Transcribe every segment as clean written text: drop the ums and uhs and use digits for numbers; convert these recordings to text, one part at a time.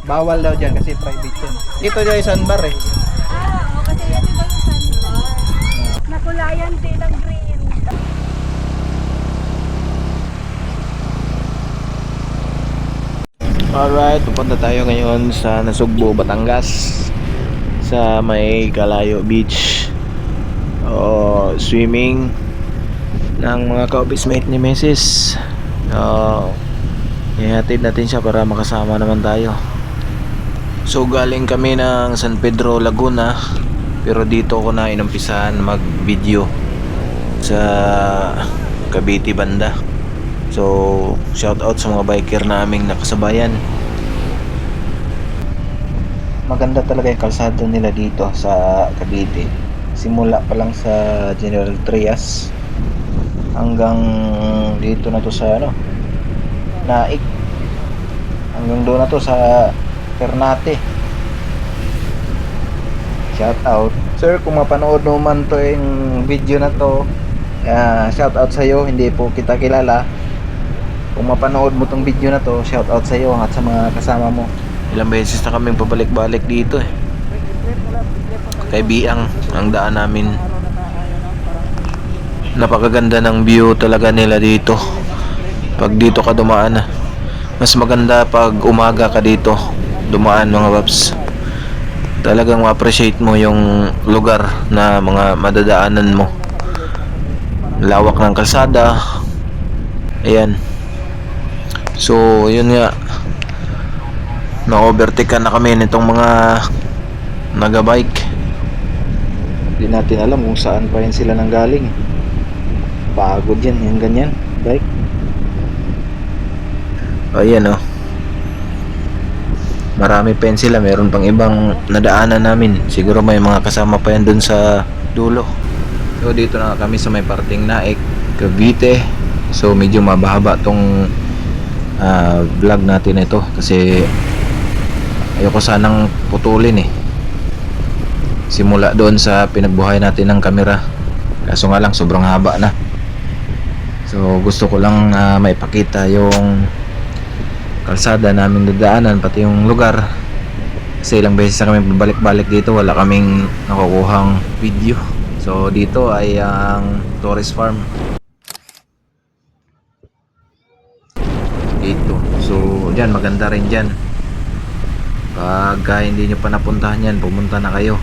Bawal daw dyan kasi private yan. Ito dyan yung sandbar eh. Oo, kasi yan iba yung sandbar. Nakulayan din ng green. Alright, pupunta tayo ngayon sa Nasugbo, Batangas, sa may Calayo Beach. Swimming ng mga ka-office-mate ni Mrs. Ihatid natin siya para makasama naman tayo. So galing kami ng San Pedro, Laguna, pero dito ko na inumpisahan mag-video sa Cavite banda. So shout out sa mga biker naming nakasabayan. Maganda talaga yung kalsada nila dito sa Cavite. Simula pa lang sa General Trias hanggang dito na to sa Naik, hanggang doon na to sa Ternate. Shout out sir, kung mapanood mo man to yung video na to, shout out sa iyo. Hindi po kita kilala. Kung mapanood mo tong video na to, shout out sa iyo at sa mga kasama mo. Ilang beses na kaming pabalik-balik dito eh. Kay Biang ang daan namin. Napakaganda ng view talaga nila dito. Pag dito ka dumaan, mas maganda pag umaga ka dito dumaan, mga paps. Talagang ma-appreciate mo yung lugar na mga madadaanan mo. Lawak ng kalsada. Ayan. So yun nga, na-overtaken na kami nitong mga naga-bike. Hindi natin alam kung saan pa yan sila nanggaling. Pagod yan, yung ganyan bike. Ayan marami pa yan sila. Meron pang ibang nadaanan namin. Siguro may mga kasama pa yan dun sa dulo. So dito na kami sa may parting Naik, Cavite. So medyo mababa tong vlog natin ito kasi ayoko sanang putulin eh. Simula doon sa pinagbuhay natin ng kamera, kaso nga lang sobrang haba na. So gusto ko lang maipakita yung kalsada namin dadaanan, pati yung lugar. Kasi ilang beses na kami balik-balik dito, wala kaming nakukuhang video. So dito ay ang Torres Farm dito. So dyan, maganda rin dyan. Pag hindi nyo pa napuntahan yan, pumunta na kayo.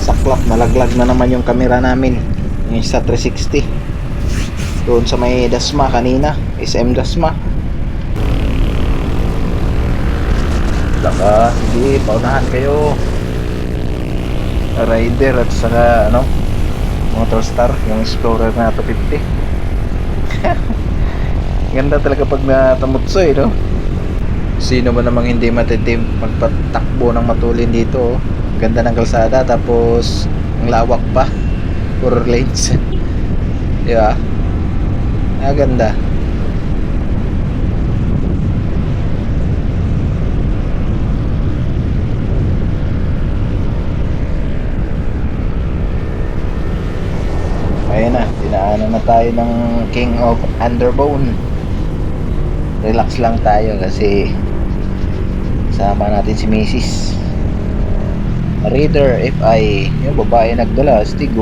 Saklap, nalaglag na naman yung camera namin, yung sa 360 doon sa may Dasma kanina, SM Dasma. Baka sige, paunahan kayo rider at saka Motor Star, yung Explorer na 250. Ganda talaga pag natamutso no? Sino ba namang hindi matitim magpatakbo ng matulin dito. Ganda ng kalsada, tapos ang lawak pa, 4 lanes. Diba? Ganda. Ayun na, dinaanan na tayo ng King of Underbone. Relax lang tayo kasi sama natin si Mrs. Raider FI, yung babae nagdala, astig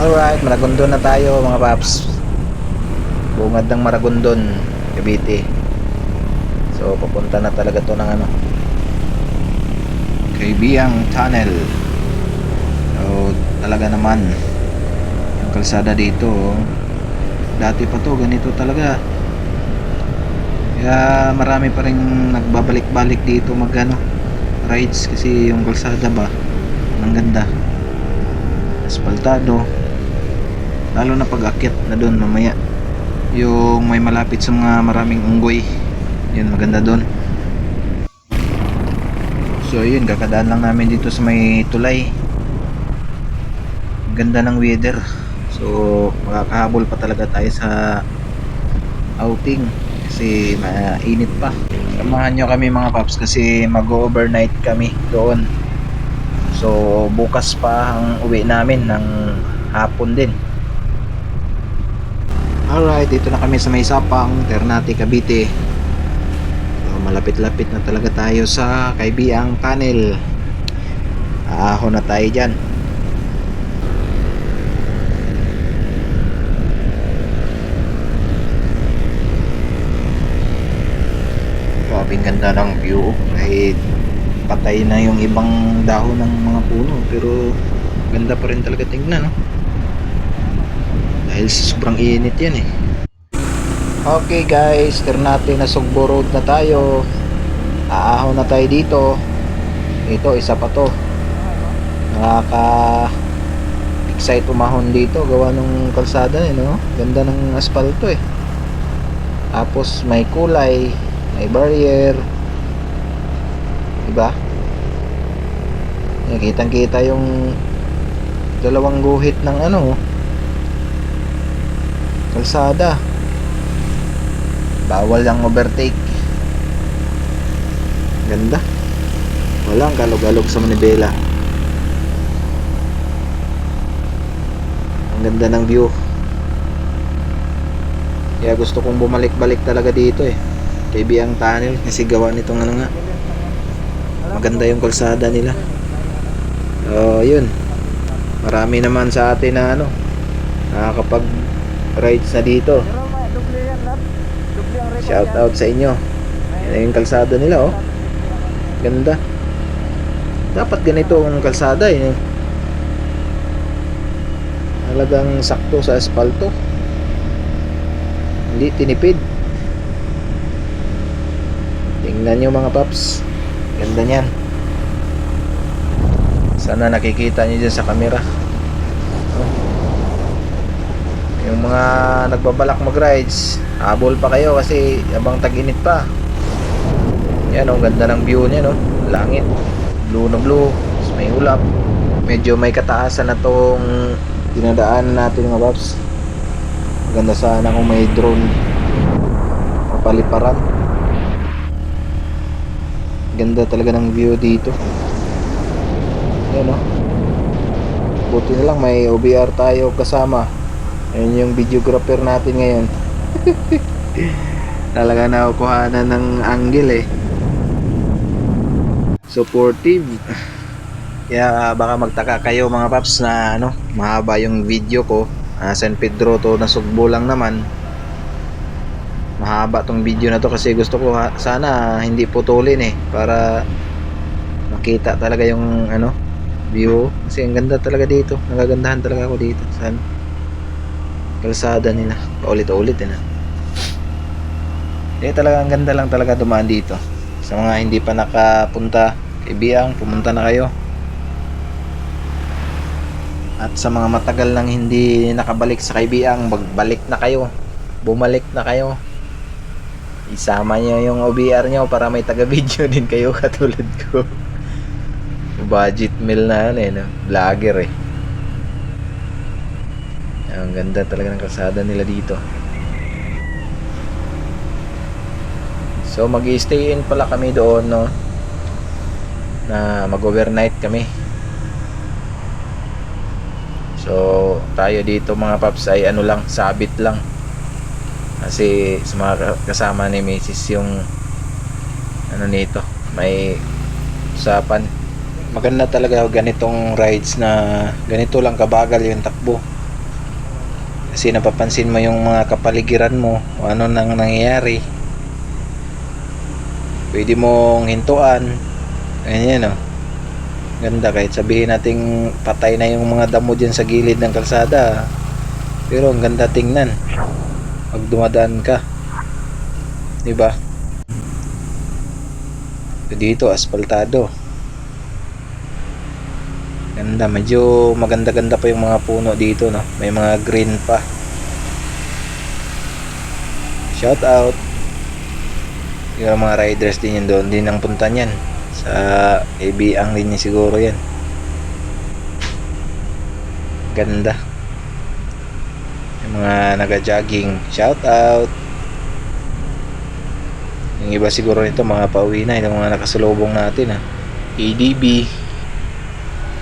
Alright, Maragondon na tayo mga paps. Bungad ng Maragondon, Cavite. So papunta na talaga to ng kay Biang Tunnel. So talaga naman yung kalsada dito, dati pa to ganito talaga. Kaya marami pa rin nagbabalik-balik dito rides kasi yung kalsada ba ang ganda, asfaltado. Lalo na pag-akyat na doon mamaya, yung may malapit sa mga maraming unggoy, yun maganda doon. So So ayun, kakadaan lang namin dito sa may tulay. Ganda ng weather. So makakahabol pa talaga tayo sa outing kasi mainit pa. Samahan nyo kami mga paps kasi mag-overnight kami doon. So bukas pa ang uwi namin ng hapon din. Alright, dito na kami sa may Sapang, Ternate, Cavite. So malapit-lapit na talaga tayo sa Kaibiang Tunnel. Aahon na tayo dyan. Grabing ganda ng view. Kahit patay na yung ibang dahon ng mga puno, pero ganda pa rin talaga tingnan, no? Dahil sobrang init yan eh. Okay guys, Ternate na Sugbo Road na tayo. Aahon na tayo dito. Ito, isa pa to. Nakaka excite umahon dito gawa ng kalsada eh, no? Ganda ng asfalto eh. Tapos may kulay, may barrier, diba? Kitang kita yung dalawang guhit ng ano, kalsada. Bawal ang overtake. Ganda. Walang kalog-alog sa manibela. Ang ganda ng view. Kaya gusto kong bumalik-balik talaga dito eh. Kaibiang Tunnel kasi gawa nitong ano nga. Maganda yung kalsada nila. Yun. Marami naman sa atin na ano, nakakapag rides na dito. Shout out sa inyo. Yan yung kalsada nila oh. Ganda. Dapat ganito ang kalsada eh. Talagang sakto sa asfalto. Hindi tinipid. Tingnan nyo mga paps. Ganda niyan. Sana nakikita nyo dyan sa camera. Yung mga nagbabalak mag-rides, habol pa kayo kasi abang tag-init pa. Yan oh, ganda ng view niya no. Langit, blue na blue, may ulap. Medyo may kataasan na tong dinadaanan natin mga paps. Maganda sana kung may drone mapaliparan. Ganda talaga ng view dito. Yan oh. Buti na lang may OBR tayo kasama. Ayun yung videographer natin ngayon. Talaga nakukuhanan ng angle eh. Supportive. Kaya baka magtaka kayo mga paps na ano, mahaba yung video ko. San Pedro to na Sugbo lang naman. Mahaba tong video na to kasi gusto ko sana hindi putulin eh, para makita talaga yung ano, view. Kasi ang ganda talaga dito. Nagagandahan talaga ako dito. Sana kalsada nila paulit-ulit eh na. Talaga ang ganda lang talaga dumaan dito. Sa mga hindi pa nakapunta Kaibiang, pumunta na kayo. At sa mga matagal nang hindi nakabalik sa Kaibiang, magbalik na kayo. Bumalik na kayo. Isama nyo yung OBR nyo para may taga-video din kayo katulad ko. Budget meal na yan eh, no? Vlogger eh. Ang ganda talaga ng kalsada nila dito. So mag-stay in pala kami doon, no? Na mag-overnight kami. So tayo dito mga paps ay ano lang, sabit lang. Kasi sa mga kasama ni Mrs. yung ano nito, may usapan. Maganda talaga ganitong rides na ganito lang kabagal yung takbo. Kasi napapansin mo yung mga kapaligiran mo o ano nang nangyayari. Pwede mong hintuan. Ganyan o. Ganda kahit sabihin nating patay na yung mga damo dyan sa gilid ng kalsada. Pero ang ganda tingnan pag dumadaan ka. Diba? Dito asfaltado. Ganda, medyo maganda-ganda pa yung mga puno dito, no? May mga green pa. Shout out. Yung mga riders din yun doon, din ang punta niyan. Sa AB ang linya siguro yan. Ganda. Yung mga naga-jogging, shout out. Yung iba siguro nito mga pauwi na, yung mga nakasalubong natin ADB,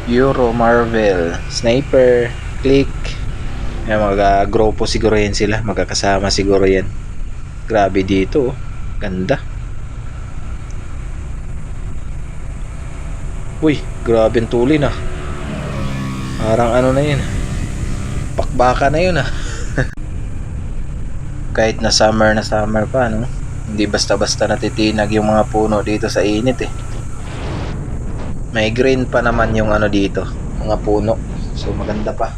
Euro, Marvel, Sniper, Click. Yung mga grupo siguro yan sila, magkakasama siguro yan. Grabe dito, ganda. Uy, grabe ang tulin Parang ano na yun, pakbaka na yun Kahit na summer pa, no? Hindi basta-basta natitinag yung mga puno dito sa init May green pa naman yung ano dito, mga puno. So maganda pa.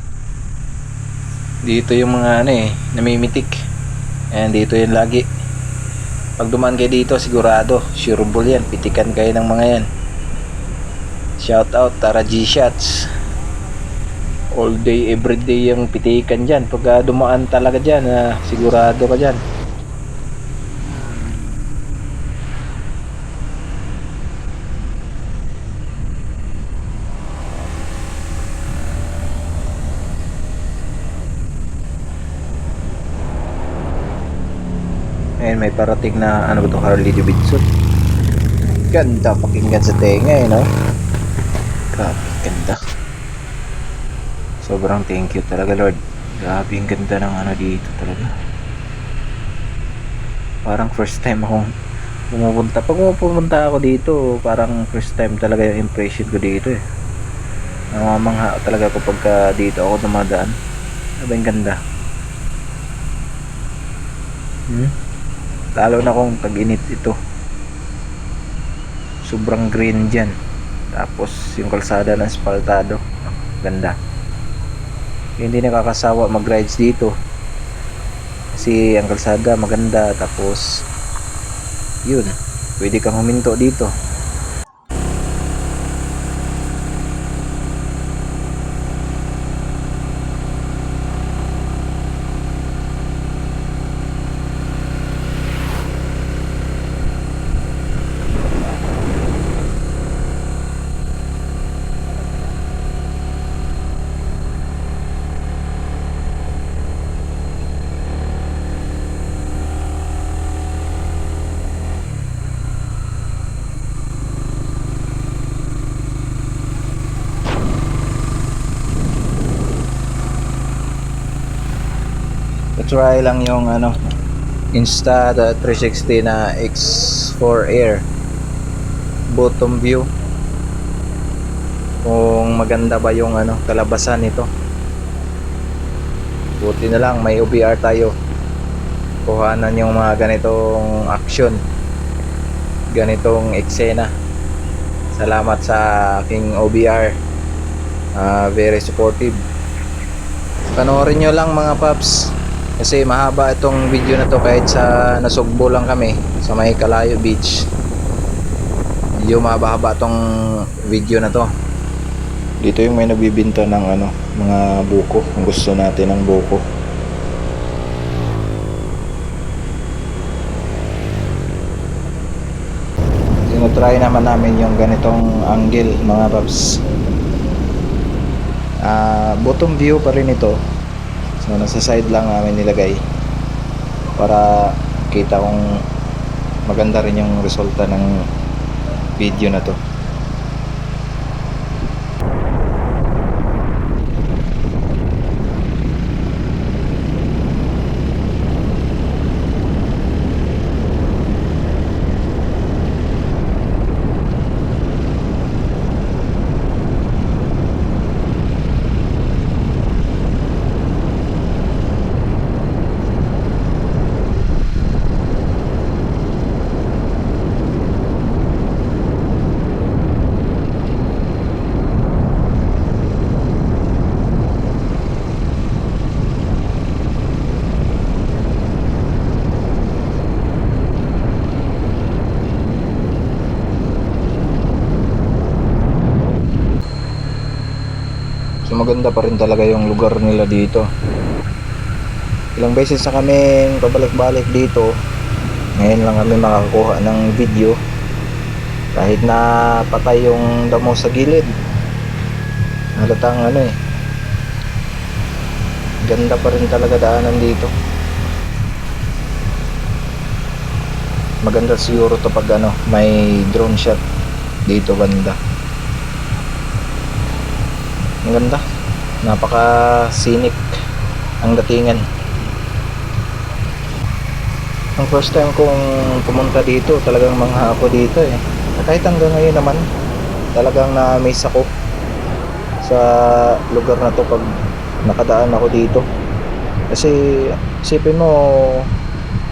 Dito yung mga namimitik. Ayan, dito yun lagi. Pag dumaan kayo dito, sigurado, sureball yan. Pitikan kayo ng mga yan. Shout out, Tara G-Shots. All day, every day yung pitikan dyan. Pag dumaan talaga dyan, sigurado ka dyan. Ayan, may parating na ano ba to, Harley Davidson. Ganda pakinggan sa tenga no? Grabe, ganda. Sobrang thank you talaga, Lord. Grabe yung ganda ng ano dito talaga. Parang first time akong pumupunta. Pag pumunta ako dito, parang first time talaga yung impression ko dito namamangha talaga kapag dito ako dumadaan. Grabe yung ganda. Lalo na kung tag-init ito. Sobrang green dyan. Tapos yung kalsada ng asfaltado, ganda. Hindi nakakasawa mag-rides dito kasi ang kalsada maganda. Tapos yun, pwede kang huminto dito. Try lang yung Insta 360 na X4 Air bottom view, kung maganda ba yung kalabasan nito. Buti na lang may OBR tayo, kuhanan yung mga ganitong action, ganitong eksena. Salamat sa aking OBR, very supportive. Panoorin nyo lang mga paps, kasi mahaba itong video na to kahit sa Nasugbo lang kami sa may Kalayo Beach. Medyo mahaba itong video na to. Dito yung may nagbibinta ng mga buko, kung gusto natin ng buko. Tinutry naman namin yung ganitong angle mga paps. Bottom view pa rin ito. So nasa side lang namin nilagay para kita kung maganda rin yung resulta ng video na to. So maganda pa rin talaga yung lugar nila dito. Ilang beses na kami pabalik-balik dito. Ngayon lang kami makakuha ng video. Kahit na patay yung damo sa gilid, halatang ano eh, ganda pa rin talaga daanan dito. Maganda siguro to pag ano, may drone shot dito banda. Ang ganda, napaka scenic ang datingan. Ang first time kong pumunta dito, talagang mangha ako dito eh. Kahit hanggang ngayon naman, talagang na-miss ako sa lugar na to pag nakadaan ako dito. Kasi isipin mo,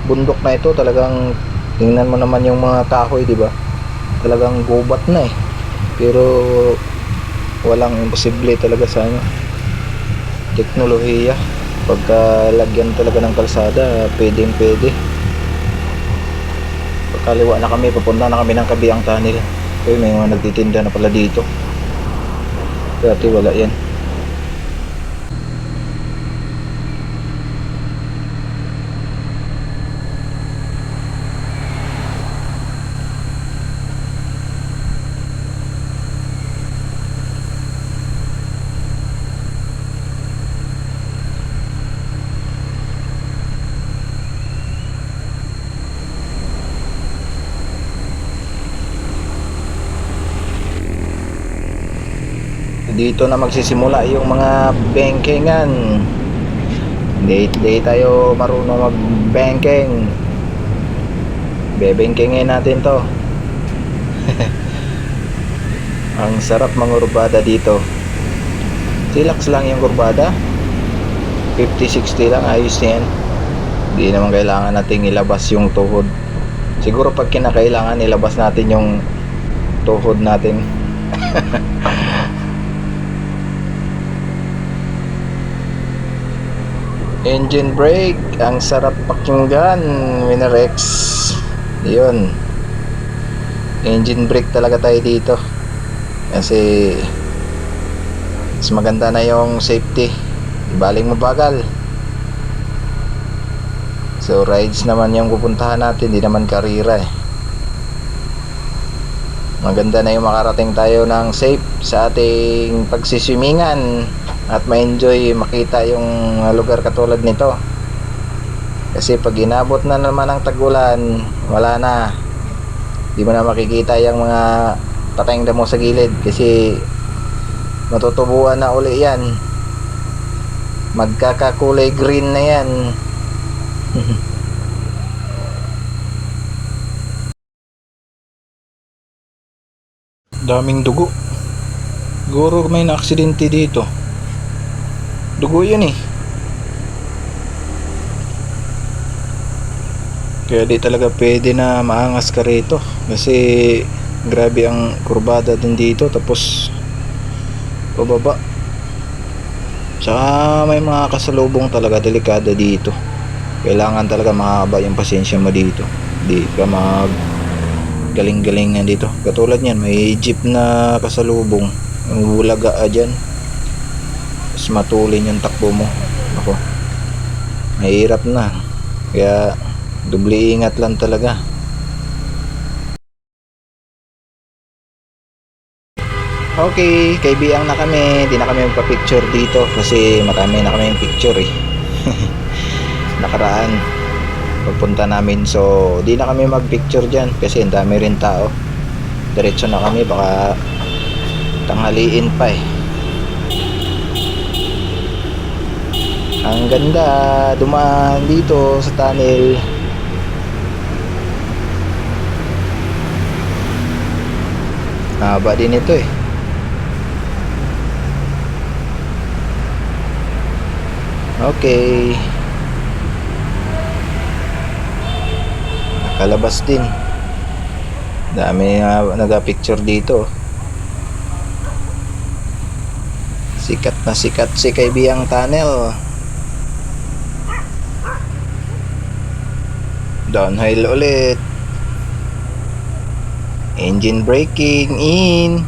bundok na ito, talagang tingnan mo naman yung mga kahoy, di ba? Talagang gubat na eh. Pero walang imposible talaga sa ano, teknolohiya. Pagka lagyan talaga ng kalsada, pwedeng pwede. Pagkaliwa na kami, papunta na kami ng Kabiang Tunnel. Uy, may mga nagtitinda na pala dito. Dati wala yan. Dito na magsisimula yung mga bengkengan. Hindi tayo marunong mag-bengkeng. Bebengkengin natin to. Ang sarap mangurbada dito. Chillax lang yung kurbada. 50-60 lang, ayos na yan. Hindi naman kailangan nating ilabas yung tuhod. Siguro pag kinakailangan, ilabas natin yung tuhod natin. Engine brake, ang sarap pakinggan, Winrex. Yun, engine brake talaga tayo dito kasi mas maganda na yung safety, ibaling mabagal. So rides naman yung pupuntahan natin, di naman karira eh. Maganda na yung makarating tayo ng safe sa ating pagsiswimingan at ma-enjoy makita yung lugar katulad nito. Kasi pag inabot na naman ang tag-ulan, wala na, di mo na makikita yung mga patayang damo sa gilid kasi matutubuan na uli yan, magkakakulay green na yan. Daming dugo, siguro may na-aksidente dito. Dugo yun eh. Kaya di talaga pwede na maangas ka rito kasi grabe ang kurbada din dito, tapos pababa. Tsaka may mga kasalubong talaga delikado dito. Kailangan talaga mahaba yung pasensya mo dito. Di ka mag galing-galingan dito. Katulad yan, may jeep na kasalubong, ang bulaga dyan, tapos matulin yung takbo mo. Ako, mahirap na. Kaya doble ingat lang talaga. Okay, kaibiang na kami. Di na kami magpa-picture dito kasi marami na kami yung picture eh. Nakaraan pagpunta namin, so di na kami mag-picture dyan kasi ang dami rin tao. Diretso na kami, baka tanghaliin pa eh. Ang ganda dumaan dito sa tunnel. Haba din ito eh. Okay, nakalabas din. Dami nagpa-picture dito. Sikat na sikat si Kaibiyang Tunnel. Downhill ulit. Engine braking in.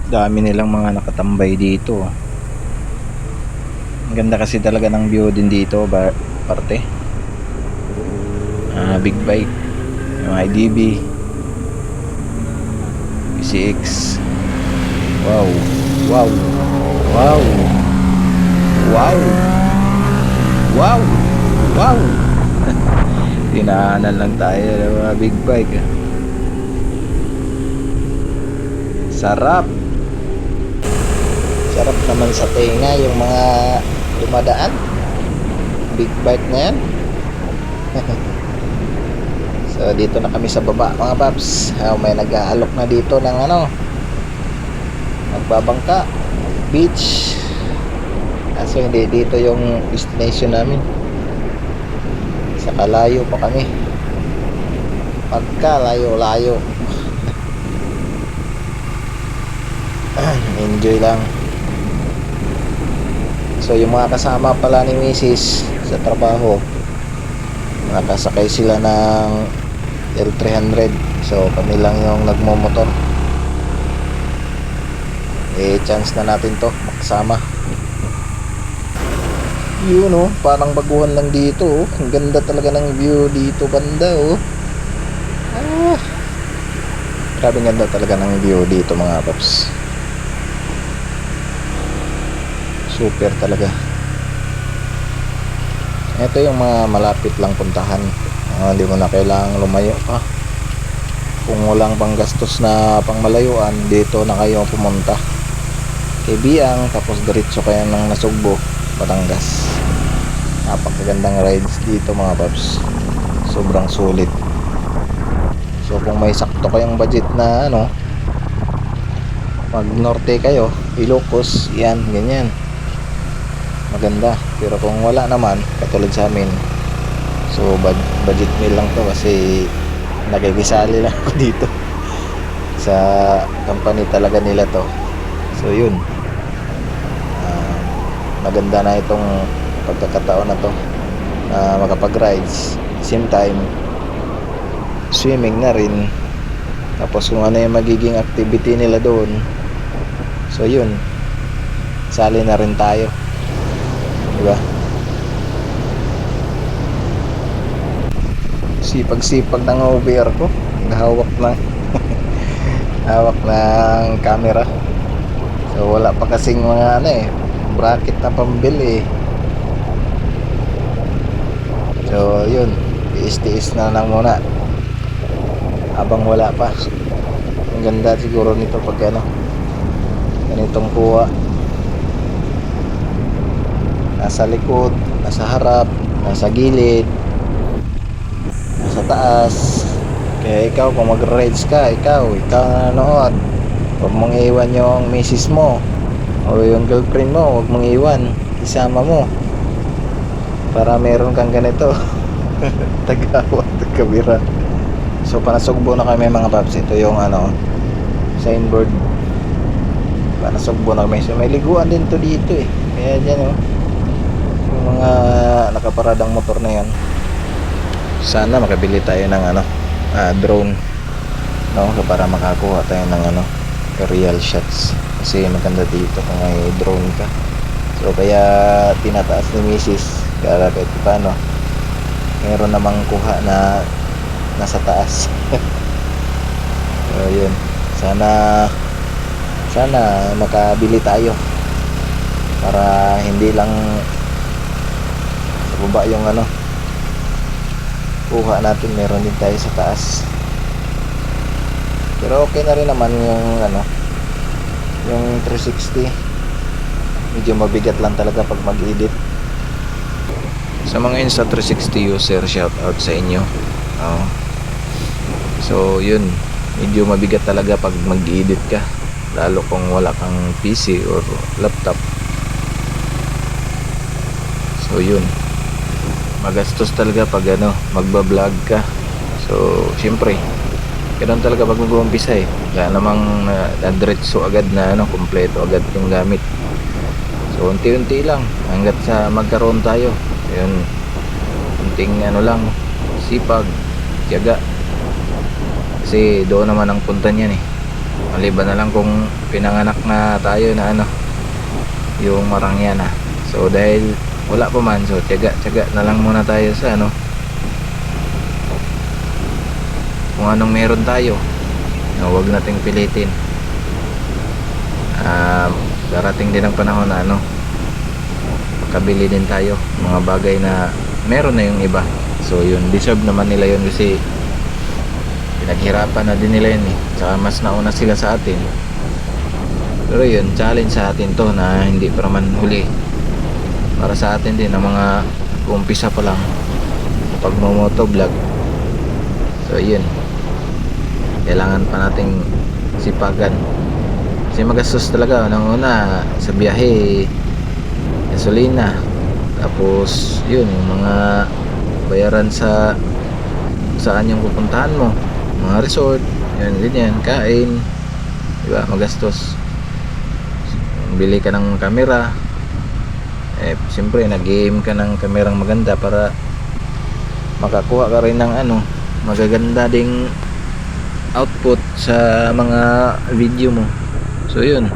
Dami nilang mga nakatambay dito. Ang ganda kasi talaga ng view din dito, parte. Big bike, yung IDB, PCX. Wow, wow, wow, wow, wow, wow. Tinaanan lang tayo ng mga big bike. Sarap. Sarap naman sa tenga yung mga dumadaan. Big bike na yan. So dito na kami sa baba mga paps. May nag-aalok na dito ng nagbabangka beach. Kaso hindi dito yung destination namin. Sa kalayo pa kami. Pagka layo-layo. Enjoy lang. So yung mga kasama pala ni Mrs. sa trabaho, nakasakay sila ng L300. So kami lang yung nagmomotor. Chance na natin to makasama. Yun parang baguhan lang dito. Ang ganda talaga ng view dito banda grabe ganda talaga ng view dito mga paps. Super talaga. Ito yung mga malapit lang puntahan. Hindi mo na kailangang lumayo pa. Kung walang panggastos na pangmalayuan, dito na kayo pumunta kay Biang, tapos diretso kayo ng Nasugbo, Batangas. Napakagandang rides dito mga paps. Sobrang sulit. So kung may sakto kayong budget na pag norte kayo, Ilocos, yan, ganyan, maganda. Pero kung wala naman, katulad sa amin, so budget meal lang to kasi nagigisali lang ako dito sa company talaga nila to. So yun, maganda na itong pagkakataon na to na makapag-rides, same time swimming na rin. Tapos kung ano yung magiging activity nila doon, so yun, sali na rin tayo, diba? Sipag-sipag ng OBR ko, hawak ng hawak ng camera. So wala pa kasing mga bracket na pambili. So yun, tiis-tiis na lang muna habang wala pa. Ang ganda siguro nito pag ganitong kuha. Nasa likod, nasa harap, nasa gilid, nasa taas. Kaya ikaw kung mag-rides ka, ikaw na nanood, huwag mong iwan yung misis mo o yung girlfriend mo, huwag mong iwan, isama mo para meron kang ganito. Tagawa, tagabira. So panasugbo na kami mga paps. Ito yung signboard. Panasugbo na kami. So may liguan din to dito kaya dyan yung mga nakaparadang motor na yan. Sana makabili tayo ng drone, so para makakuha tayo ng aerial shots kasi maganda dito kung may drone ka. So kaya tinataas ni Mrs. para kahit paano meron namang kuha na nasa taas. So yun, sana makabili tayo para hindi lang sa baba yung kuha natin, meron din tayo sa taas. Pero okay na rin naman yung 360. Medyo mabigat lang talaga pag mag-edit. Sa mga Insta360 user, shout out sa inyo. So yun, medyo mabigat talaga pag mag-edit ka, lalo kung wala kang PC or laptop. So yun, magastos talaga pag magbablog ka. So syempre ganoon talaga pag mag-uumpisa kaya namang diretso agad na kompleto agad yung gamit. So unti-unti lang hanggat sa magkaroon tayo. Yun, unting lang, sipag, tiyaga, kasi doon naman ang punta niyan Maliban na lang kung pinanganak na tayo na ano, yung Marangya na. So dahil wala pa man, so tiyaga na lang muna tayo sa ano, kung anong meron tayo. No, wag nating pilitin. Darating din ang panahon na ano, makabili din tayo mga bagay na meron na yung iba. So yun, deserve naman nila yun kasi pinaghirapan na din nila yun eh. Tsaka mas nauna sila sa atin. Pero yun, challenge sa atin to na hindi pa naman huli. Para sa atin din, ang mga umpisa pa lang pag motovlog. So yun, kailangan pa nating sipagan. Kasi magastos talaga. Unang una sa biyahe, gasolina, tapos yun, yung mga bayaran sa saan yung pupuntahan mo, mga resort, yun, ganyan, kain, diba, magastos. Bili ka ng camera, siyempre nag-game ka ng kamerang maganda para makakuha ka rin ng ano, magaganda ding output sa mga video mo. So yun,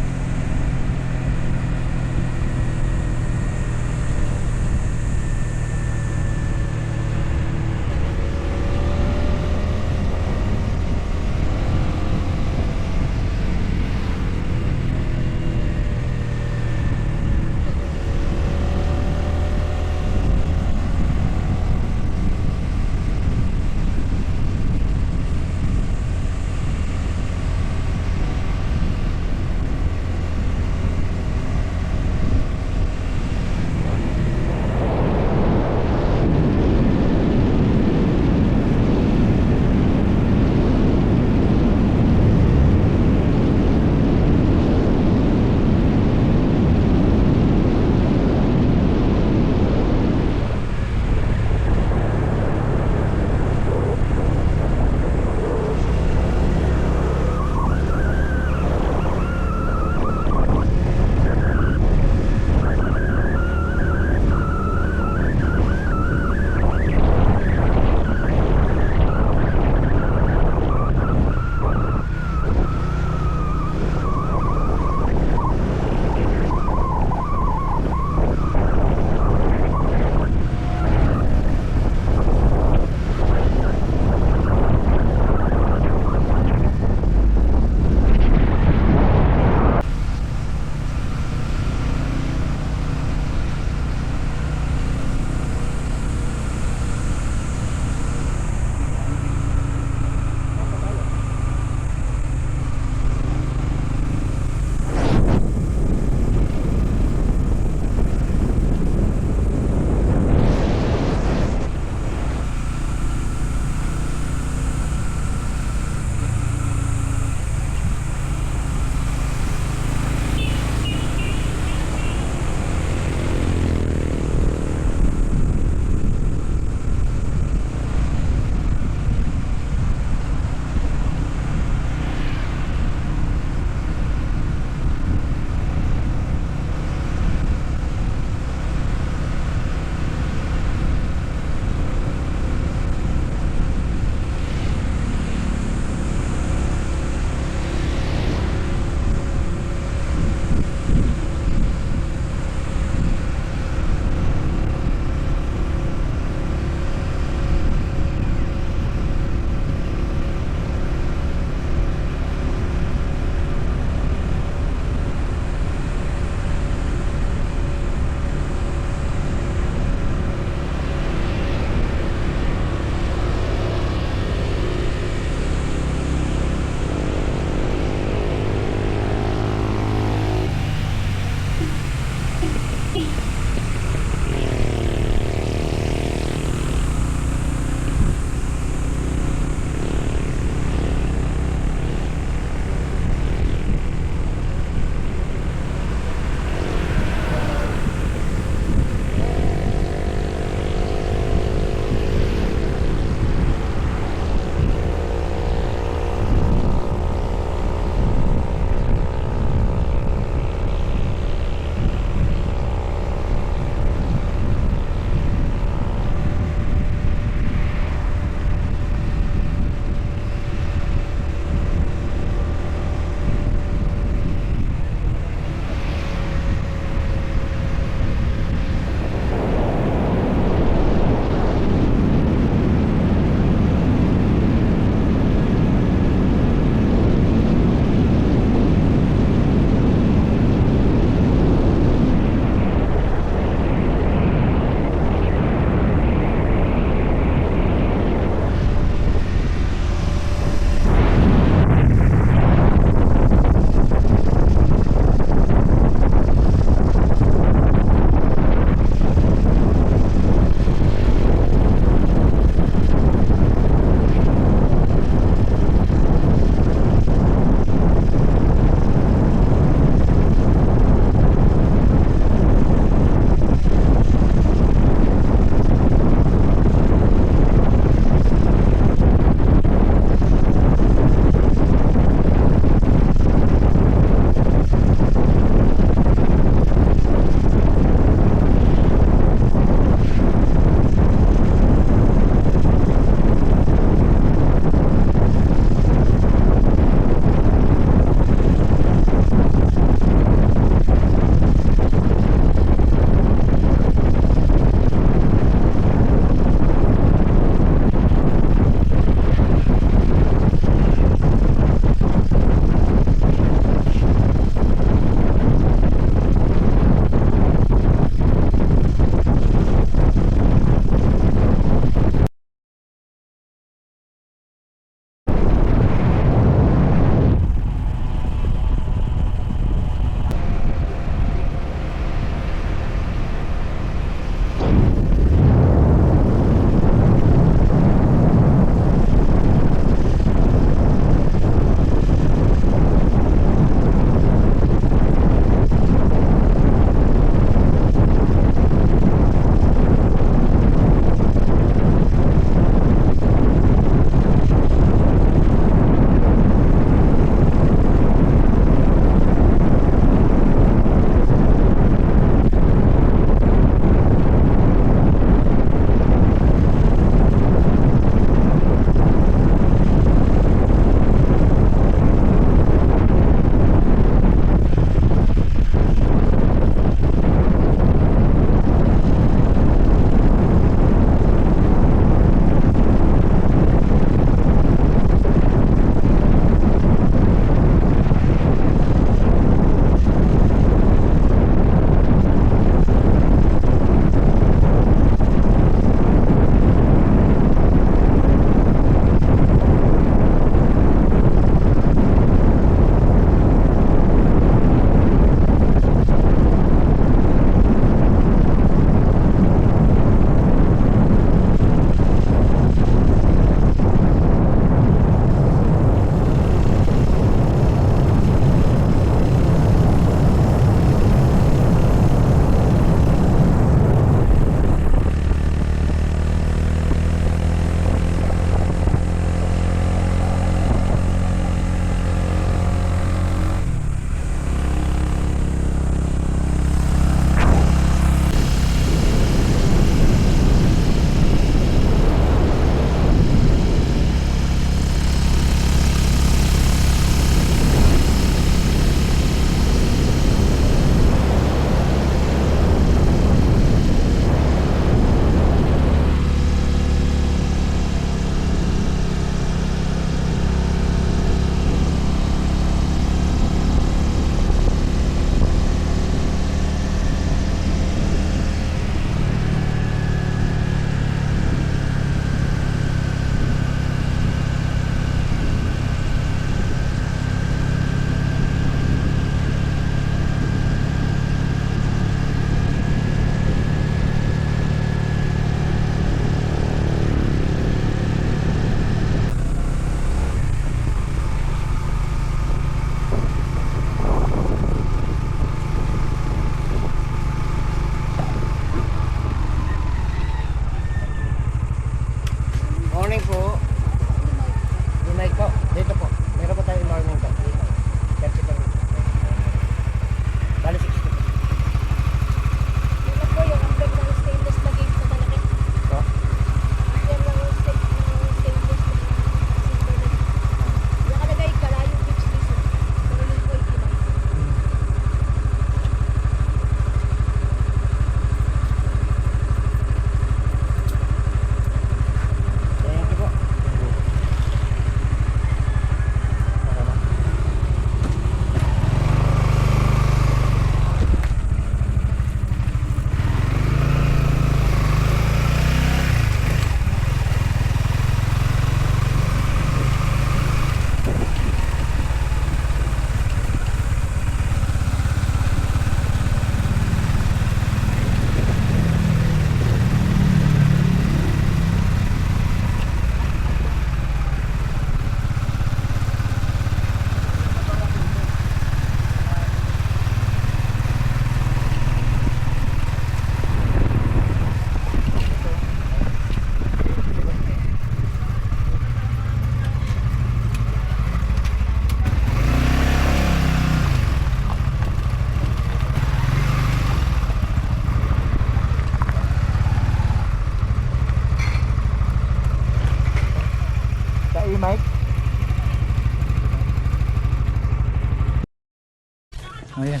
Ayan.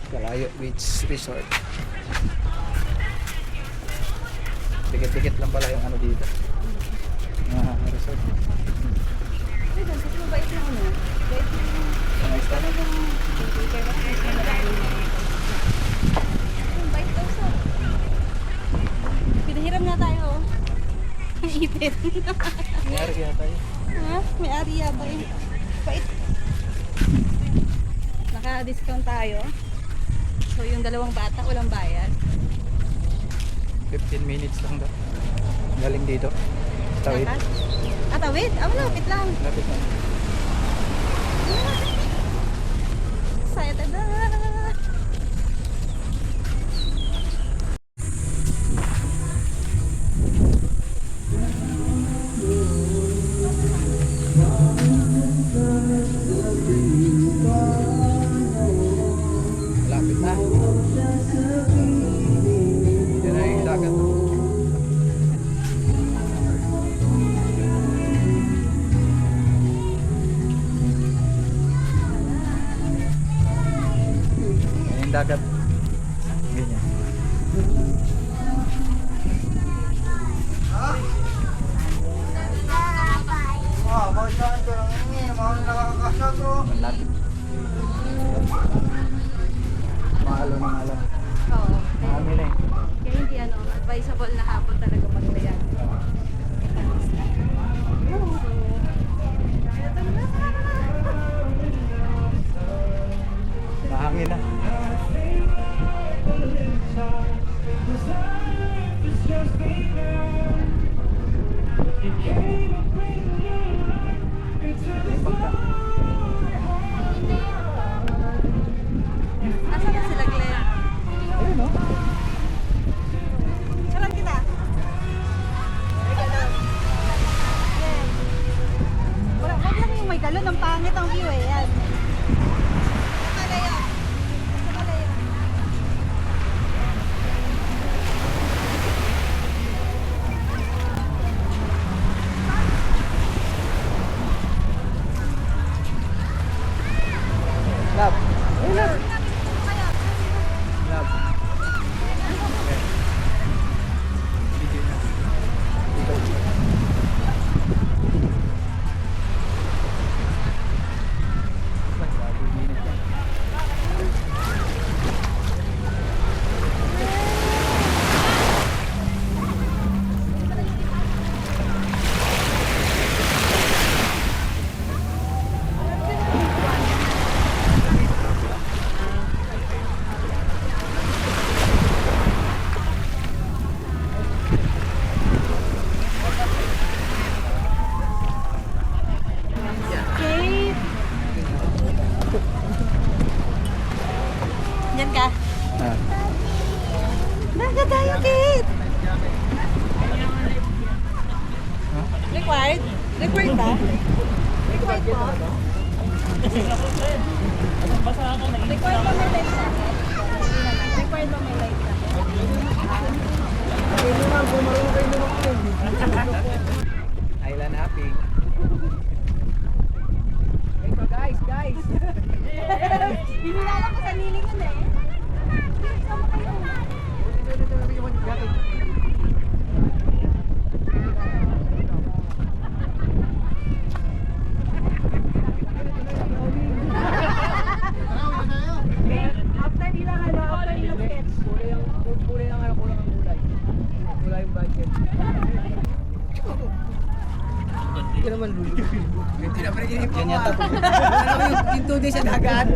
Kalayo Beach Resort. Dikit-dikit lang pala yung ano dito. Resort. Ay, ganito yung bait na ano. Bait na Nice na. yung bait daw sa. Pinahiram na tayo. Ang ipit. Nangyari kaya tayo. Ha? May ari yata yun. Bait. Naka-discount tayo. So yung dalawang bata, walang bayad. 15 minutes lang daw. Galing dito. Tawid. Lakad. Ah, tawid? Ah, malapit lang. Lapit na. Excited na. Lapit na. Yan na yung dagat. Yan yung dagat. Ganyan. Malapit. Mahalo ng alam. Oo. Marami na eh. Kaya hindi ano, advisable na hapon talaga maglayan. Mahangin na. Nasaan na sila, Glenn? Ayun no? Charot kita. May galon. Glenn. Wag lang yung may galon. Ang pangit ang view eh. Yan. Malayo. Malayo. Love. Hey, love. Love. Kate. Diyan ka. Ah. Dagat tayo, Kate. Huh? Required? Required ba? Required po? Required ba may life jacket? Required ba may life jacket? Island hopping. Ito guys. Hindi na alam ko sa niling yun eh. Sama kayo. After nilang ano, after nilang sketch. Kulay lang ano, kulang ang kulay. Kulay yung budget. Hindi ka naman lulu. Hindi na panaginip ako. Yan yata. Yung 2 days sa dagat.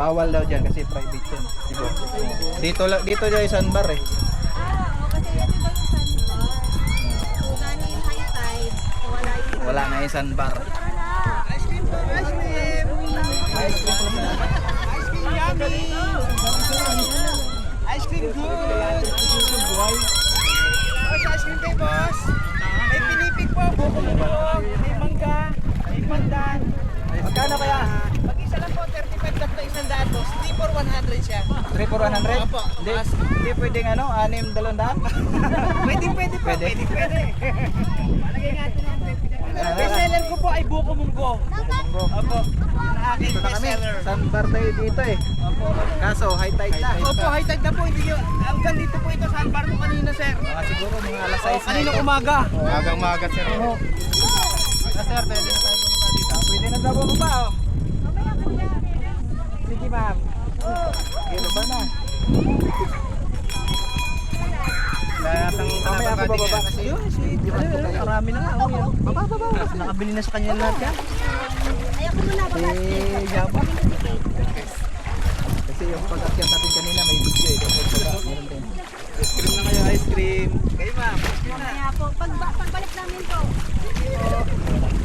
Bawal daw dyan kasi private yun. Diba? Dito dyan yung sandbar eh. Oo, kasi yan ito yung sandbar. So, gani yung high tide, Wala na yung sandbar. Tara na! Ice cream po, ice cream! Ice cream po na. Ice cream yummy! Ice cream good! Boss, ice cream kay boss! May pinipig po, buko po, may mangga, may pandan. Magkano kaya? Mag-isa lang po, 35 cut na isang daan boss. 3 for 100 siya. 3 for 100? Opo. Hindi pwedeng ano, 6 200? Pwede po, Pwede. pwede. Malagay natin ang best seller ko po ay buko munggo. Opo. Ang aking Ito na best kami. seller. Sandbar tayo dito eh. Kaso, high tide na. Opo, high tide na po. Hindi yun. Hanggang dito po ito sa bar mo kanina, sir. Siguro mga alas 6 na Kanina ito. umaga. Umagang-umaga sir. Sir, pwede na tayo bumaba dito. Pwede na tayo bumaba oh. Mamaya ka niya. Sige ma'am. Kilo ba na? Lahat ng mamaya ako bababa kasi yun. Marami na nga. Baba. Nakabili na sa kanya lahat yan. Ayaw ko muna ba? Yaba. Kasi yung pag-akyat natin kanina may video eh. Meron din. Ice cream na kayo, ice cream. Kayo ma'am. Mamaya po. Pagbalik namin to.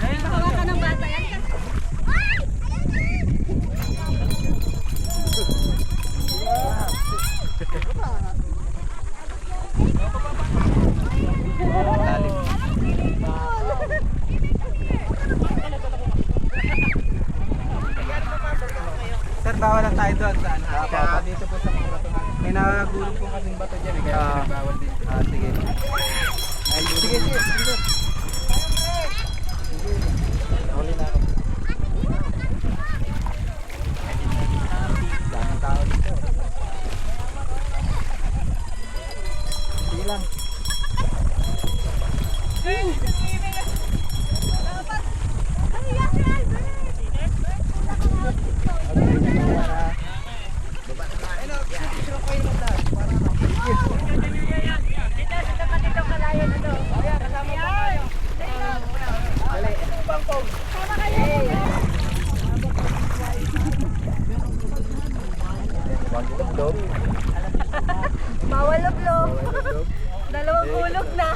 Nakawa ka ng bata yan. Lalim. Sir, bawal lang tayo doon saan? Dito po sa mga bato natin. May nagulong po kasing bato dyan eh, kaya bawal din. Sige. Ay, sige. Huli na ako. Daming tao dito. Sige lang. Bawal lublob. Dalawang hulog na.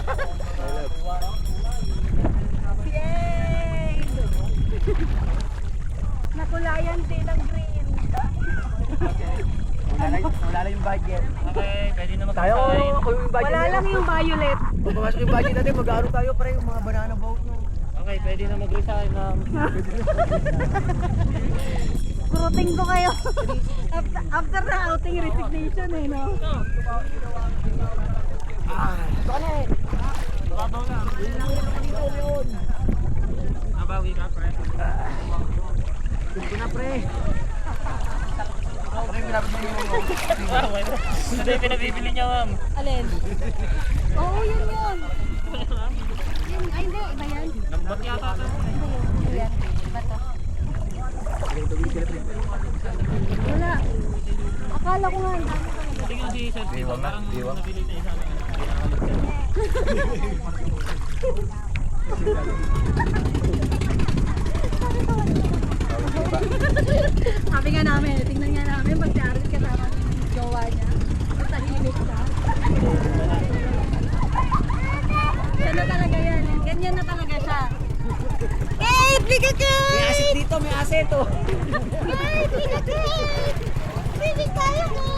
Yay! Nakulayan din ang green. Wala na yung budget. Okay, pwede na Tayo, yung budget Wala lang yung violet. Pagpapasok yung budget natin, mag-aaral tayo pa rin yung mga banana boat. Okay, pwede na mag-resign ma'am. Kuruting ko kayo. After na outing resignation eh, no? Nabawi ka, pre. Hindi na, pre. Pre, pinabibili mo. Hindi, pinabibili niya, ma'am. Alin? Oo, yun. Yun, ay hindi, iba yan. Lambat yata ito. Hindi yan. Iba to. Wala. Akala ko nga, ang dami talaga. Tingnan si Sir Tito, parang nabili na isa na. Sabi nga namin, tingnan nga namin, pag si Aris kasama ng jowa niya, matahimik siya. Siya na talaga yan. Ganyan na talaga siya. Kate! Liga Kate! May asit dito, may asit oh. Kate! Liga Kate! Pinig tayo, Kate!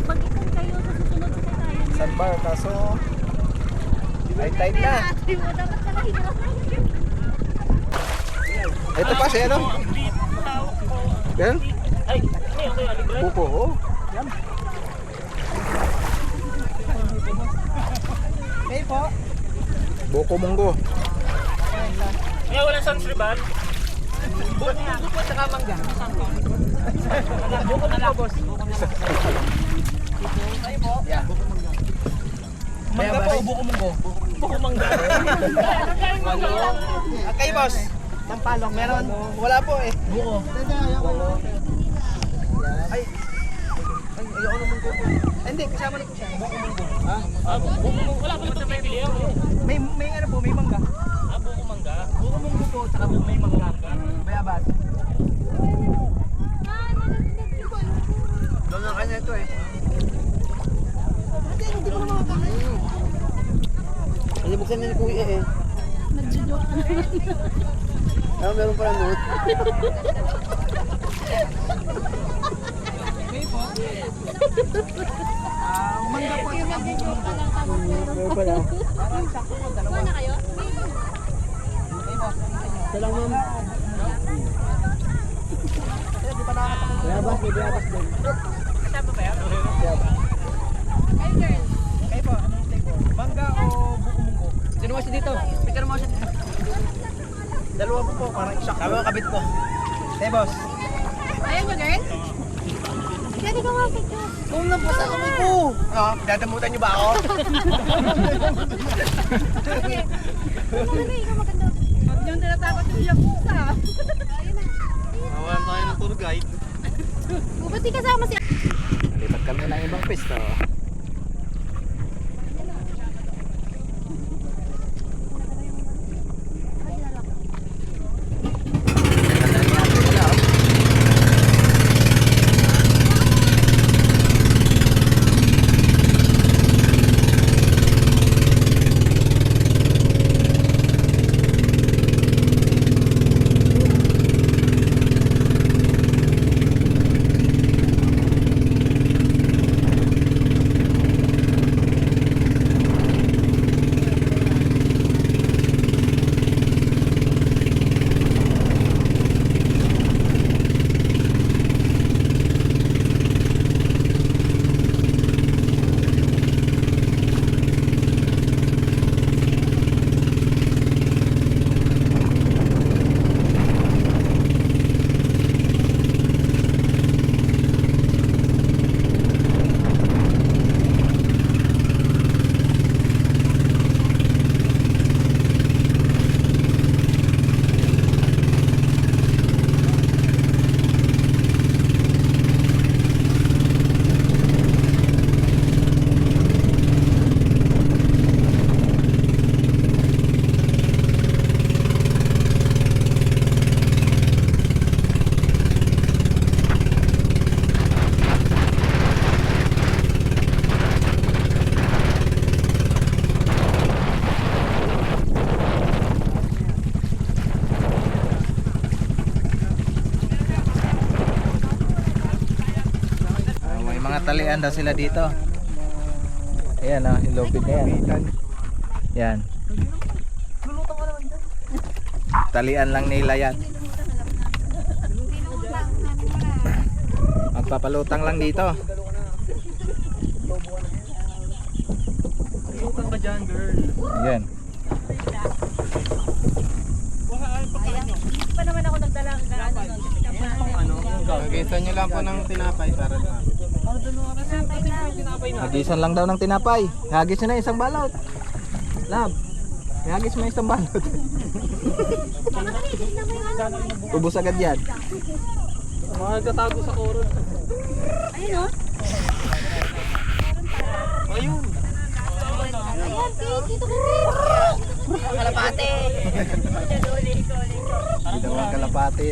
Mag-ipon kayo sa susunod sa tayo. Sandbar, kaso high tide na. Ate mo, dapat pala hinarapan. Ito pa siya, no? Yan? Ay, okay, aligre. Buko, oh. Yan. Okay po. Buko munggo. Kaya walang sunscriban? Buko po tsaka mangga. Buko na boss. Ay po. Yeah. Mangga po, buko munggo. Buko mangga. Okay, boss. Sampalok. Meron. Wala po eh. Buko. Ay, ayoko naman ko. Hindi, kasama na po siya. Buko munggo. Ha? Buko. Wala po sa pili. May ano po, may mangga. Buko mangga. Buko munggo po, tsaka may mangga. Bayabas. Doon na kanya ito eh. Hindi mo na makakain. Hindi buksan niya ni Kuya eh. Nag-joke ka naman. Meron pa lang doon. Mangga po. Nag-joke ka lang tapos meron Meron pa. pa lang. Sakto po, dalawa. Kuha na kayo? Dalang ma'am. Bayabas, may bayabas doon. Kasama ba yan? Bayabas. Kayo girl. Kayo po, anong take po? Mangga o buko munggo? Sino mo siya dito? Picture mo siya dito. Dalawa po, parang isa. Kami ang kabit ko. Hey boss. Ayaw nyo girl? Pwede ka mga picture. Kung lang po sa kamay ko. Dadamutan niyo ba ako? Okay. Ano na ikaw maganda? Huwag niyong tinatakot yung yakuza. Ayun na. Awan tayo ng tour guide. Ba't di kasama si... Lipat kami ng ibang pista. Talian daw sila dito. Ayan oh, yung lupit na yan. Yan. Talian lang nila yan. Magpapalutang lang dito. Lutang ka dyan, girl. Yan. Pa naman ako nagdala ng Kagisa nyo lang po ng tinapay para na. Hagisan lang daw ng tinapay. Hagis na isang balot. Lab. Hagis mo isang balot. Ubus agad yan. Mga nagtatago sa koron. Ayun o. Ayun. Ayan, dito ko. Kalapate. Dalawang kalapati.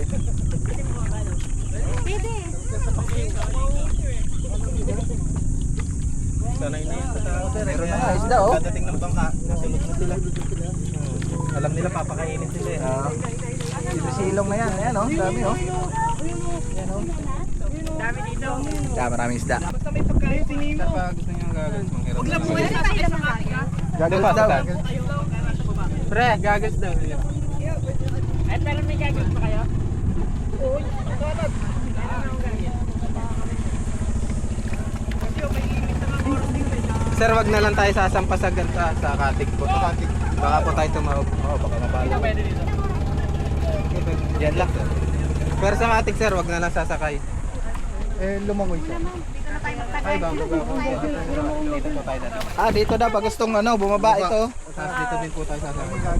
Pwede. Sanay na yan sa tao. Meron na nga isda oh. Kadating ng bangka, nasunod na sila. Alam nila papakainin sila eh. Silong na yan. Ayan oh, dami oh. Dami dito. Maraming isda. Basta may pagkain, tingin mo. Pag gusto nyo gagawin, manghirap Huwag na lang lang. po kayo sasakay sa makina. Gagawin daw. Pre, gagas daw. Eh, pero may gagawin pa kayo? Oo, matulad. Sir, wag na lang tayo sasampas agad sa katig po. Baka po tayo tumawag. Oo, baka mabala. Pwede dito. Yan lang. Pero sa katig sir, wag na lang sasakay. Lumangoy siya. Dito na tayo magtagay. Ay, bago po. Dito po tayo dati. Ah, dito daw pag gustong ano, bumaba ito. Tapos dito din po tayo sasakay.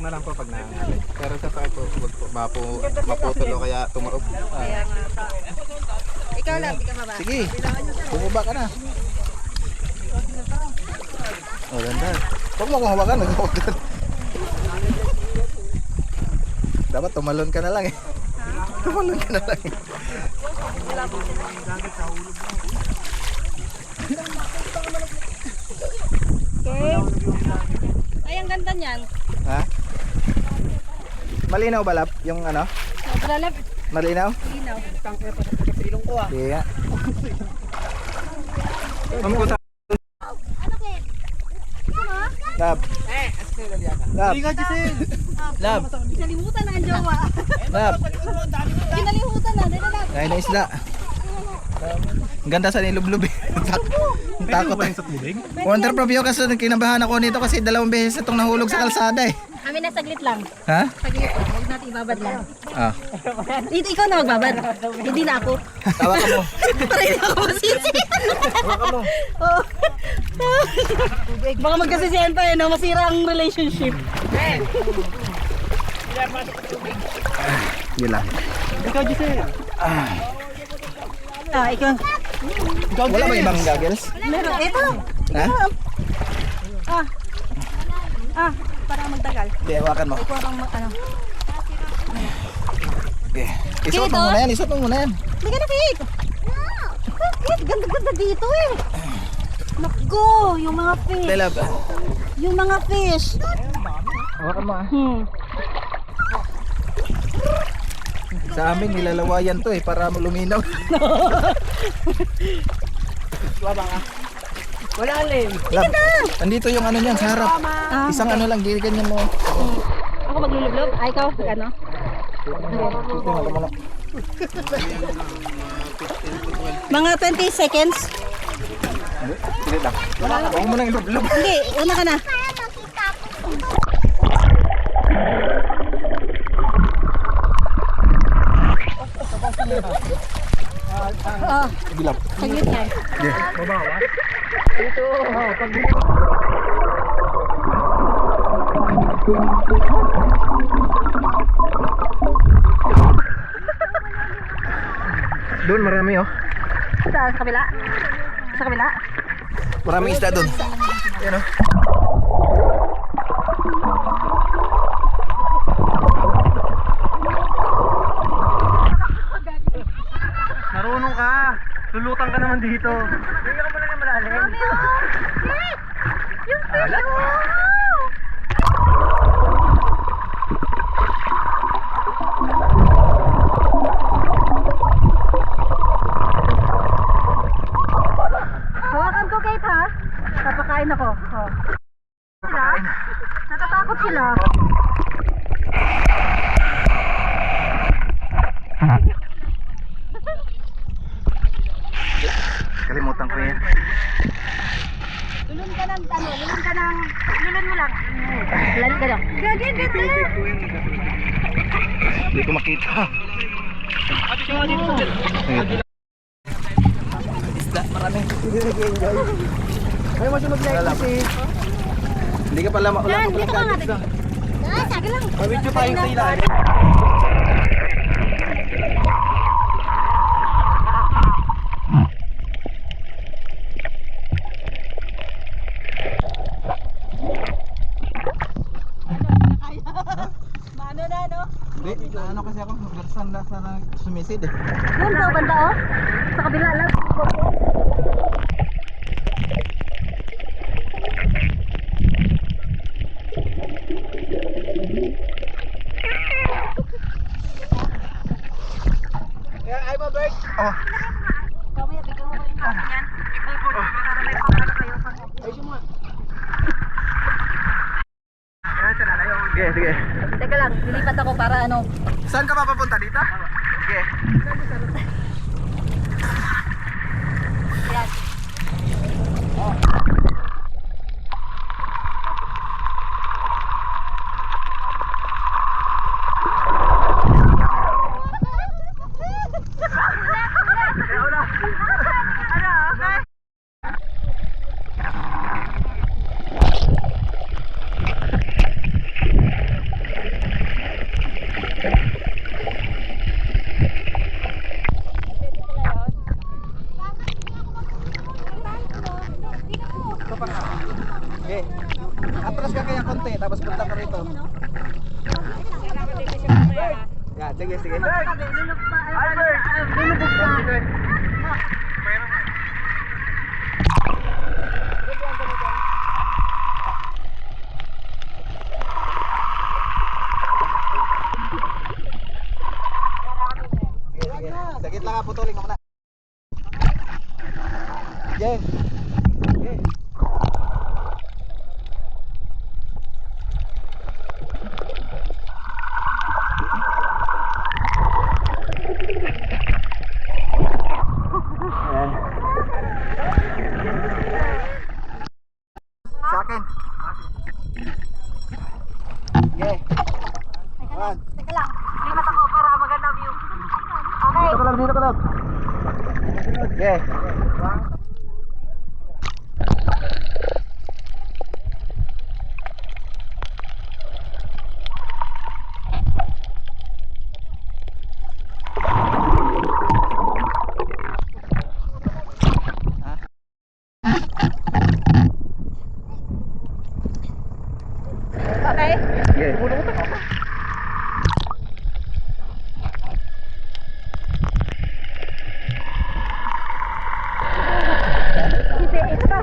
na lang po pag nangangalay. Pero sa pakit po, wag po, baka po maputol o kaya tumaob. Kaya nga. Ikaw lang, di ka mababa. Sige, bumaba ka na. Oh, ganda. Huwag mo kung hawakan, nag-hawakan. Dapat tumalon ka na lang eh. Tumalon ka na lang eh. Okay. Ay, ang ganda niyan. Ha? Malinaw ba lap? Yung ano? Nadralap. Malinaw? Linaw. Silong ko ah. Sige nga. Ma'am ko sa... Ano kaya? Lap. Lap. Hindi nga, Giselle. Lap. Kinalimutan na ang jowa. Lap. Kinalimutan na. Dito na. Ay, na isla. Ang ganda sa nilublob eh. Ang takot eh. Wonderproof yun kasi kinabahan ako nito kasi 2 beses itong nahulog sa kalsada eh. Kami na saglit lang. Ha? Saglit lang. Huwag natin ibabad lang. Ah. Ikaw na magbabad. Hindi na ako. Tawa ka mo. Try na ako masisi. Tawa ka mo. Oh. Baka magkasisiyan pa eh, no? Masira ang relationship. Yun lang. Ikaw, Giselle. Ah, ikaw. Wala ba ibang goggles? Meron. Ito. Ha? Para magtagal. Hindi, hawakan mo. Ikaw ang ano. Okay. Isuot mo Kito? muna yan, isuot mo muna yan. Hindi ka na, Kate. Kate, ganda-ganda dito eh. Naku, yung mga fish. Hindi, love. Yung mga fish. Hawakan mo ah. Sa amin, nilalawayan to eh, para luminaw. Wala alin. Love, andito yung ano niyan, sa harap. Isang ano lang, ganyan mo. Ako maglulublob? Ay, ikaw, ano? Ito, wala mo na. Mga 20 seconds. Hindi lang. Huwag mo nang ilublob. Hindi, una ka na. Oh, Bilap. saglit yan. Doon marami oh. Sa kabila? Sa kabila? Maraming isda doon. Yan oh. Marunong ka. Lulutang ka naman dito. Hindi ka mo lang yung malalim. Yung fish! Hawakan ko, Kate, ha? Papakain ako. Oh. Sila? Natatakot sila. Kalimutan ko yan. Lulun ka ng, lulun mo lang. Lulun ka lang. Gagin, dito. Hindi ko makita. Isda, maraming hindi nag-enjoy. Ay, masunod na yun kasi. Hindi ka pala wala Yan, ka dito ka pala nga. gadgets ah. Sige lang. Pawidyo tayo sa ilalim. Maano na, no? Hindi, ano kasi ako, nagdarsan na sana sumisid eh. Doon daw, banda, oh. Sa kabila lang. Ay, ba, Bert? Oh, Mamaya, bigyan mo ko yung kaso niyan. Para may pangkat kayo. sige, sige. Teka lang, lilipat ako para ano. Saan ka papunta dito? Sige. Yan. Sige, sige. Lulubog ka. Sakit lang ha, putulin mo muna. Jen. Okay. Sa akin. Okay. Teka lang, limat ako para maganda view. Okay. Dito ka lang, dito ka lang. Okay. Okay? Okay. Sige, isa pa.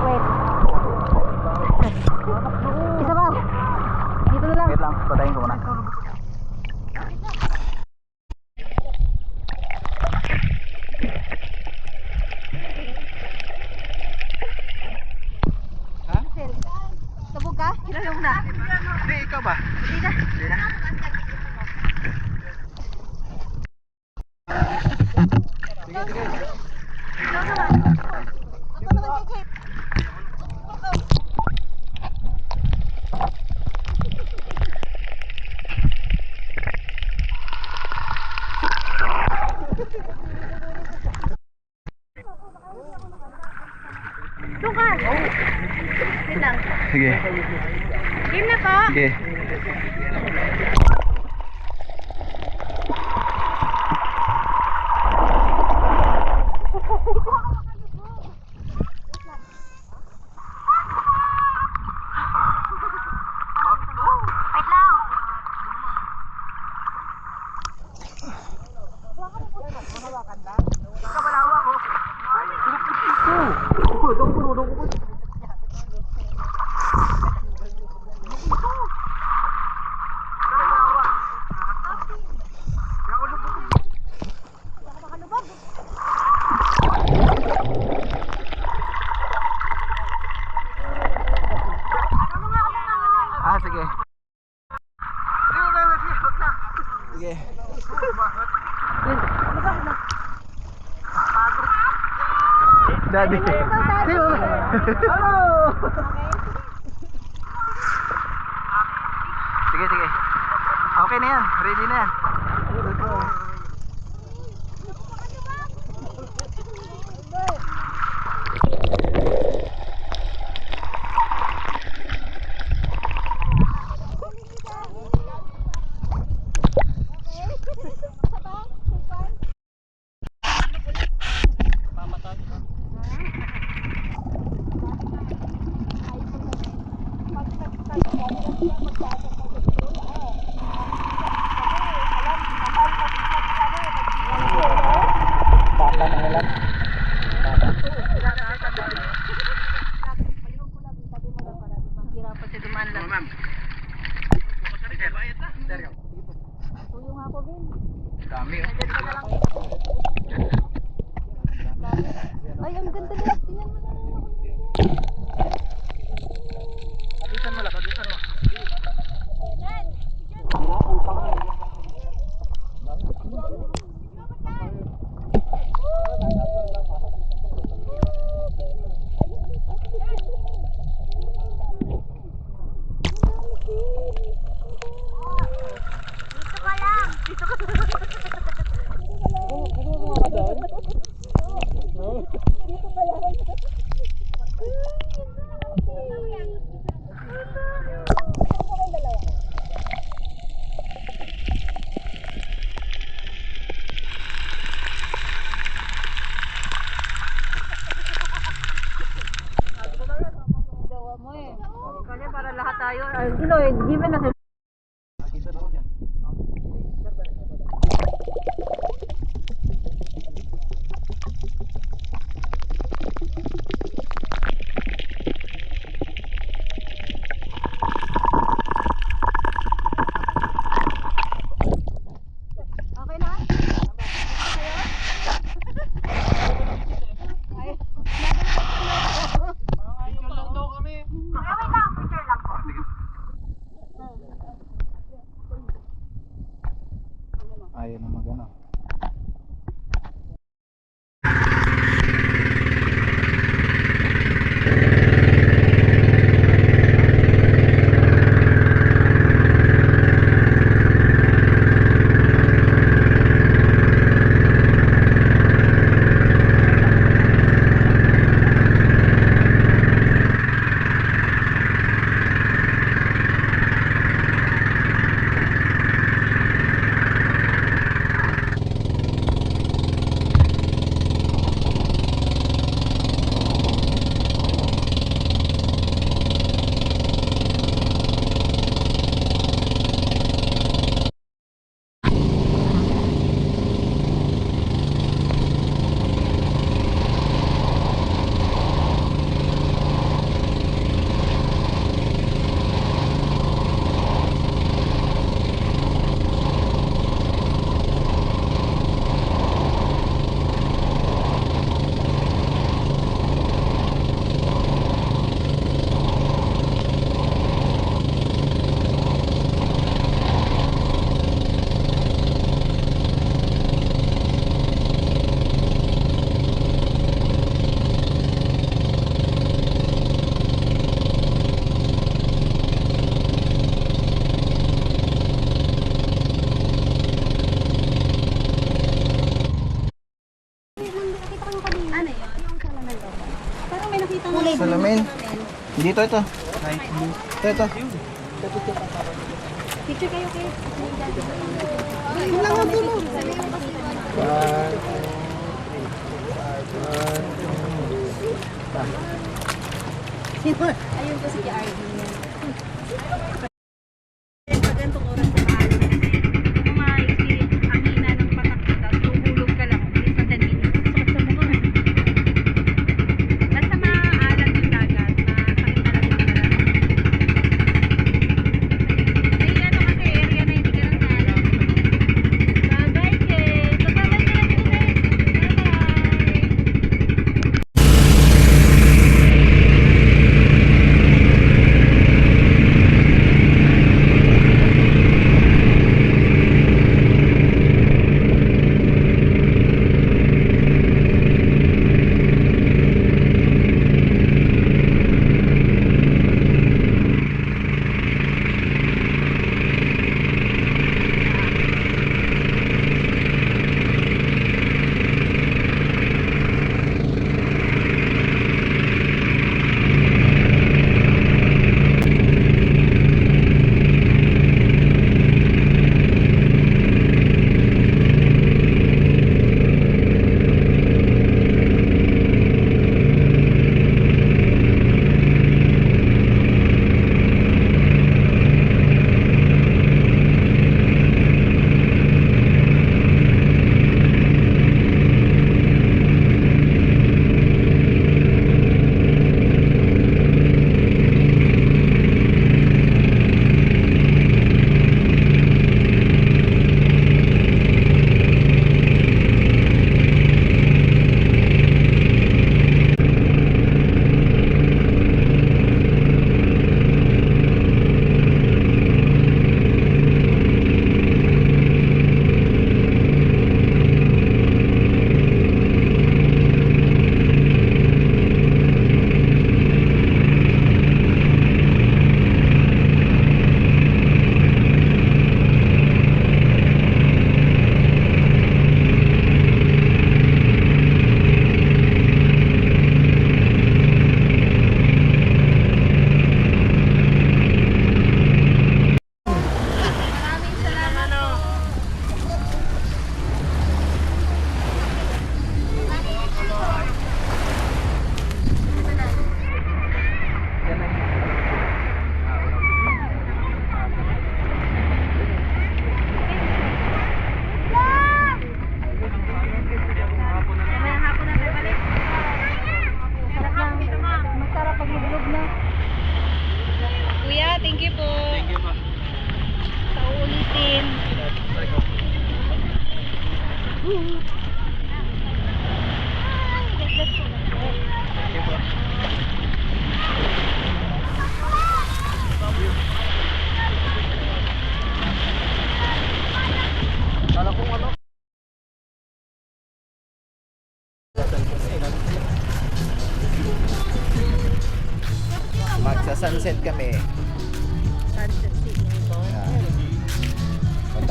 Wait. Isa pa. Dito na lang. Wait lang, patayin ko muna. Sabog ka? Kinalong na. Hindi, ikaw ba? Hindi na. Hindi na. Sige, sige. Ikaw naman. Ako naman kikit. Tukan! Wait lang. Sige. Game na po. Sige. Wait lang. Ah, sige. Sige. Daddy. Hello. Sige, sige. Okay na yan. Ready na yan. Dami oh. Ay, ang ganda nila. Tingnan mo na. Kabisan mo lang, kabisan mo. Dito ka lang. Dito ka lang. Para lahat tayo, given na Ayaw na magano. Ano yun? Yung salamin ko. Parang may nakita mo. Salamin. Dito ito. Ito. Picture kayo kayo. Yun lang ang puno. Ayun po si RD niya. Pag ganitong oras sa paano, kung maisip, ang hina ng patakita, tuhulog ka lang, bilis na 10 minutes. Sakit sa mukha. Basta maaalat yung dagat, masakit talaga yung dagat. Ay, ano kasi, area na hindi ka nang naalam. Bye-bye, Kate. Bye-bye ka lang, Kate. Bye-bye. Kala ko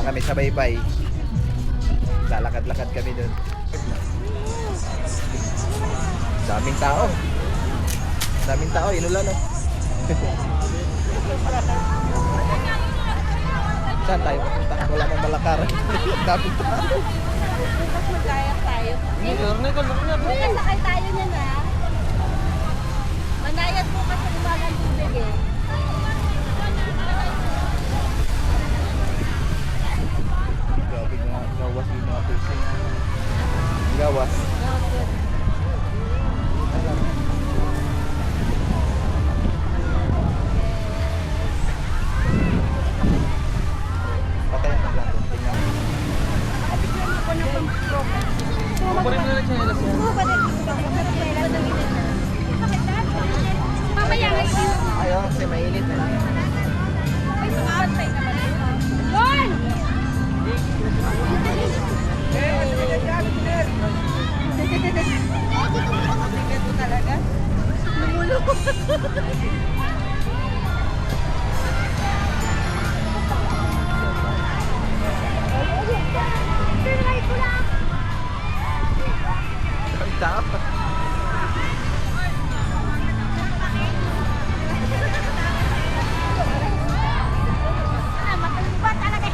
Punta kami sa Baybay. Lalakad-lakad kami doon. Daming tao. Daming tao, inulan oh. Saan tayo pupunta? Wala mang malakar. Daming tao. Bukas mag-kayak tayo. Bukas sakay tayo niya na. Manayad bukas sa lumagang tubig eh. Grabe nga, gawas yung mga fishing. Gawas. Patay ang lang. Tingnan. Mamaya nga yun. Ayaw, kasi mainit na. Ay, sumabantay naman yun. Yun! Ticket mo talaga? Lumulo. Ang tao. Matulba talaga.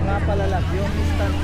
Nga pala lang, yung instant.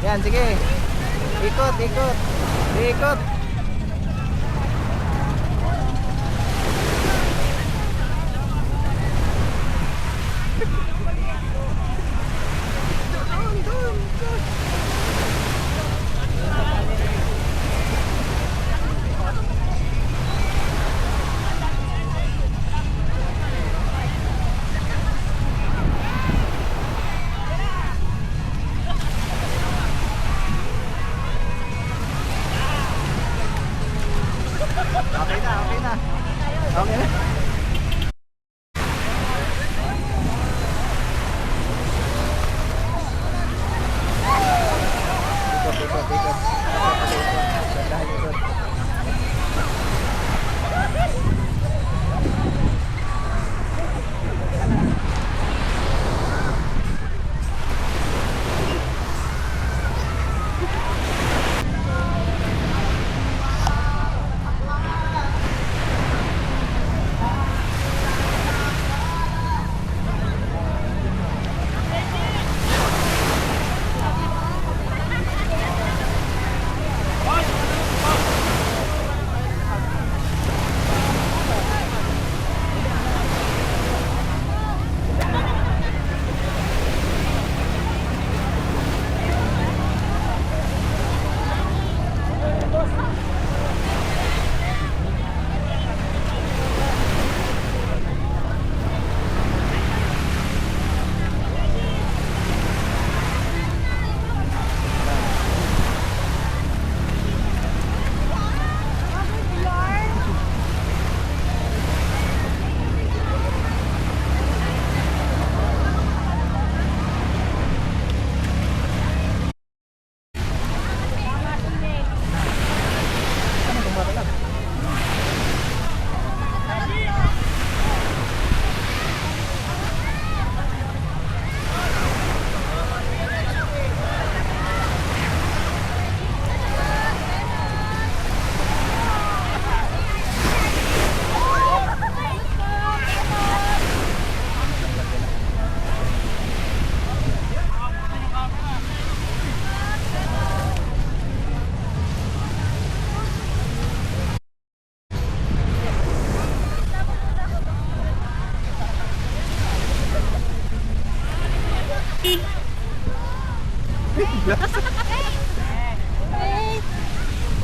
Yan, sige. Ikot, ikot. Ikot.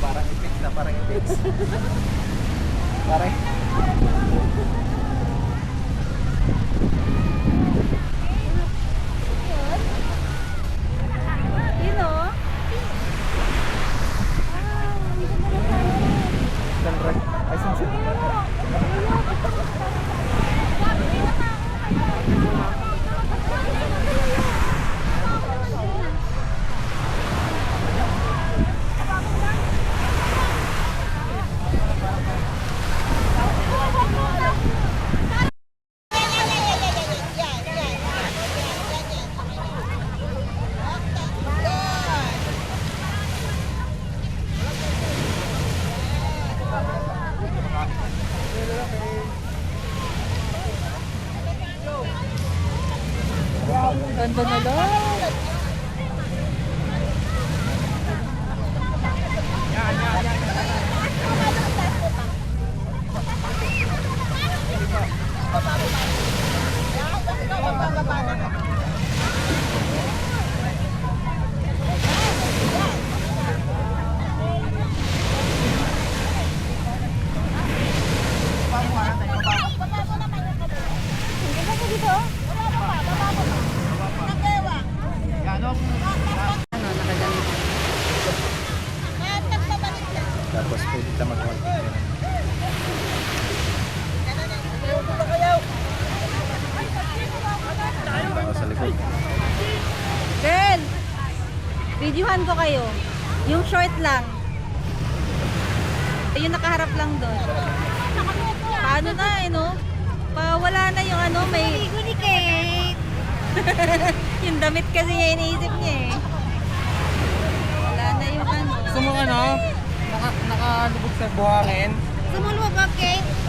Parang effects na, parang effects. Parang... Yun o. Ay, sunset. Ganda na lang. Tapos pwede ka mag-content. Ako sa likod. Girl! Videohan ko kayo. Yung short lang. Yung nakaharap lang doon. Paano na no? Wala na yung may... ni Kate! Yung damit kasi niya iniisip niya eh. Wala na yung Gusto mo nakalubog sa buhangin? Sumulwa ba, Kate?